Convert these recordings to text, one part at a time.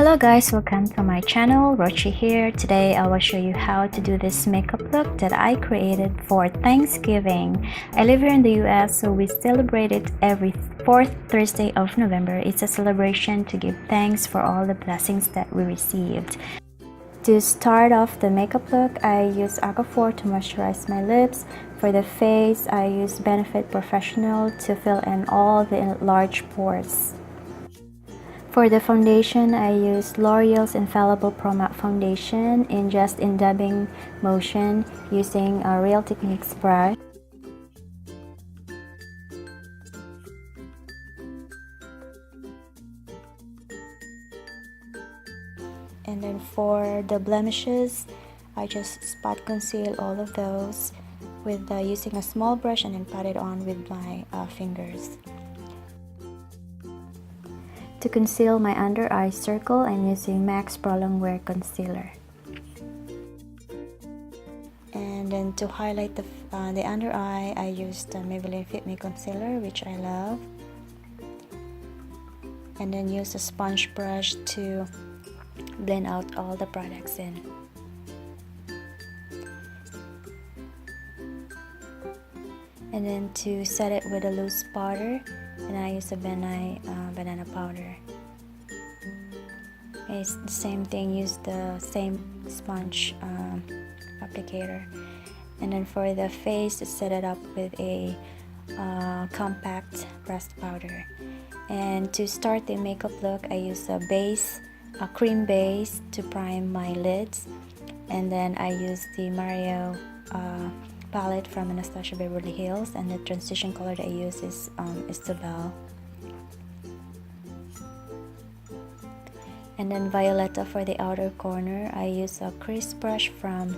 Hello guys, welcome to my channel. Roche here. Today I will show you how to do this makeup look that I created for Thanksgiving. I live here in the US, so we celebrate it every fourth Thursday of November. It's a celebration to give thanks for all the blessings that we received. To start off the makeup look, I use Aquaphor to moisturize my lips. For the face, I use Benefit Pore Fessional to fill in all the large pores. For the foundation, I use L'Oreal's Infallible Pro Matte Foundation in dabbing motion using a Real Techniques brush. And then for the blemishes, I just spot conceal all of those with using a small brush and then pat it on with my fingers. To conceal my under eye circle, I'm using Mac Prolo Wear Concealer. And then to highlight the under eye, I used the Maybelline Fit M concealer, which I love. And then use a sponge brush to blend out all the products in. And then to set it with a loose powder, and I use a Beneye Banana Powder. It's the same thing, use the same sponge applicator. And then for the face, to set it up with a compact pressed powder. And to start the makeup look, I use a cream base to prime my lids. And then I use the Mario palette from Anastasia Beverly Hills, and the transition color that I use is Isabel. And then Violeta for the outer corner, I use a crease brush from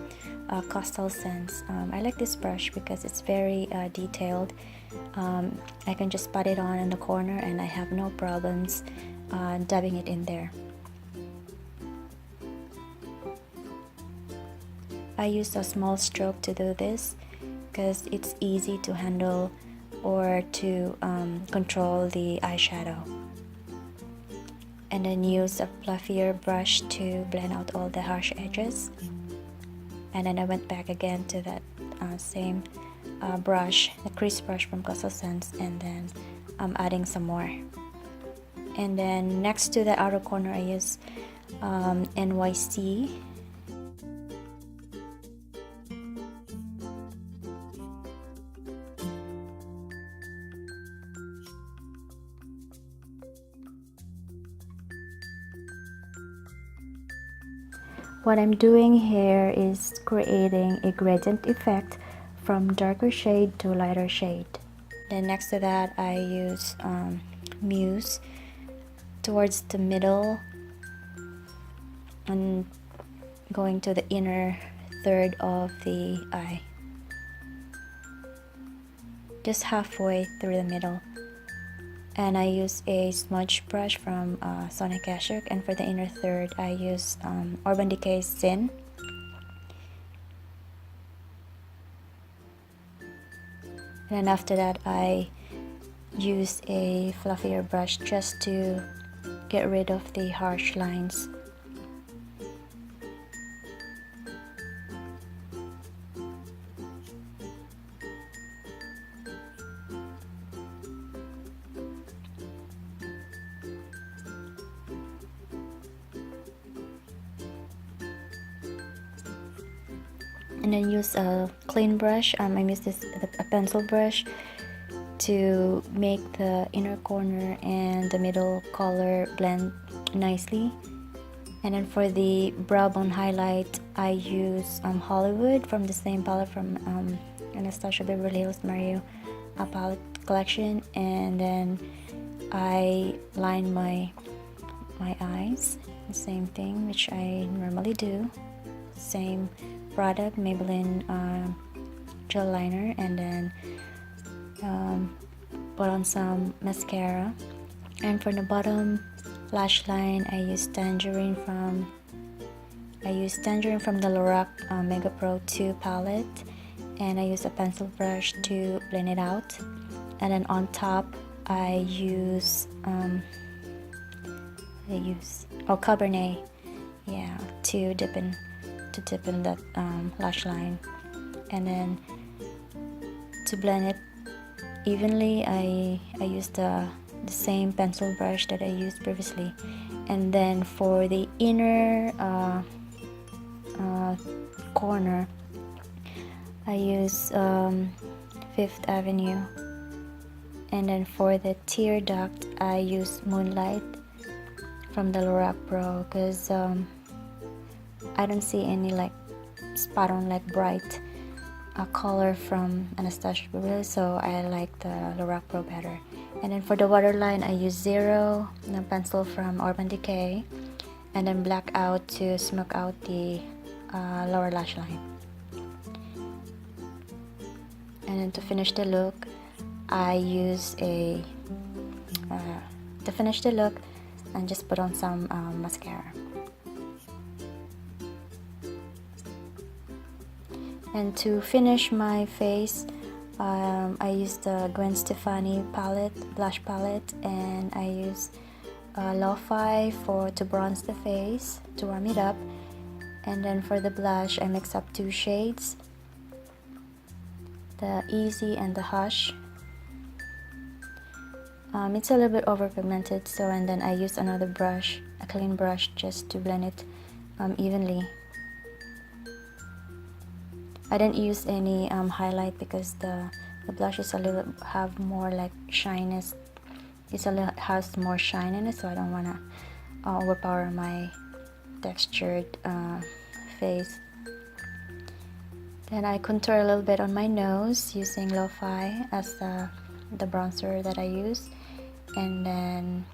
Coastal Scents. I like this brush because it's very detailed. I can just pat it on in the corner and I have no problems dabbing it in there. I use a small stroke to do this because it's easy to handle or to control the eyeshadow. And then use a fluffier brush to blend out all the harsh edges. And then I went back again to that same brush, the crease brush from Coastal Scents, and then I'm adding some more. And then next to the outer corner, I use NYC. What I'm doing here is creating a gradient effect from darker shade to lighter shade. Then next to that, I use Muse towards the middle and going to the inner third of the eye, just halfway through the middle. And I use a smudge brush from Sonic Ashok, and for the inner third I use Urban Decay's Sin. And then after that I use a fluffier brush just to get rid of the harsh lines. And then use a clean brush. I use a pencil brush to make the inner corner and the middle color blend nicely. And then for the Browbone Highlight, I use Hollywood from the same palette from Anastasia Beverly Hills Mario palette collection. And then I line my eyes, the same thing which I normally do. Same product, Maybelline gel liner, and then put on some mascara. And for the bottom lash line, I use Tangerine from the Lorac Mega Pro 2 palette, and I use a pencil brush to blend it out. And then on top I use I use, oh, Cabernet, yeah, to deepen that lash line. And then to blend it evenly, I use the same pencil brush that I used previously. And then for the inner corner, I use Fifth Avenue. And then for the Tearduct, I use Moonlight from the Lorac Pro, because I don't see any like spot on like bright color from Anastasia, so I like the Lorac Pro better. And then for the waterline, I use Zero, the pencil from Decay, and then Blackout to smoke out the lower lash line. And then to finish the look, I use and just put on some mascara. And to finish my face, I use the Gwen Stefani blush palette, and I use Lo-Fi to bronze the face, to warm it up. And then for the blush, I mix up 2 shades, the Easy and the Hush. It's a little bit over pigmented, so, and then I use another brush, a clean brush, just to blend it evenly. I didn't use any highlight because the blush is have more like shyness. Has more shine in it, so I don't wanna overpower my textured face. Then I contour a little bit on my nose using Lo-Fi as the bronzer that I use, and then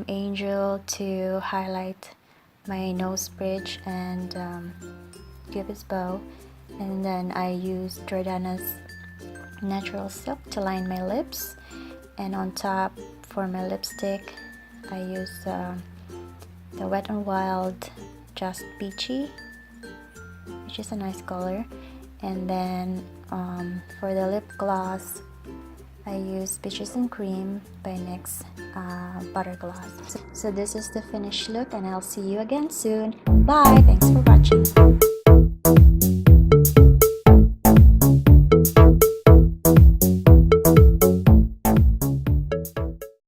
Angel to highlight my nose bridge and Cupid's bow. And then I use Jordana's Natural Silk to line my lips, and on top for my lipstick I use the Wet n Wild Just Peachy, which is a nice color. And then for the lip gloss, I use Peaches and Cream by NYX Butter Gloss. So this is the finished look, and I'll see you again soon. Bye! Thanks for watching.